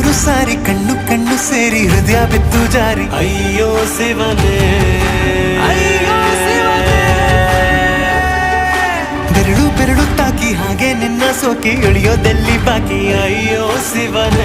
ಕಣ್ಣು ಸಾರಿ ಕಣ್ಣು ಕಣ್ಣು ಸೇರಿ ಹೃದಯ ಬಿತ್ತು ಜಾರಿ ಅಯ್ಯೋ ಶಿವನೇ ಬೆರಳು ಬೆರಳು ತಾಕಿ ಹಾಗೆ ನಿನ್ನ ಸೋಕಿ ಇಳಿಯೋದೆಲ್ಲಿ ಬಾಕಿ ಅಯ್ಯೋ ಶಿವನೇ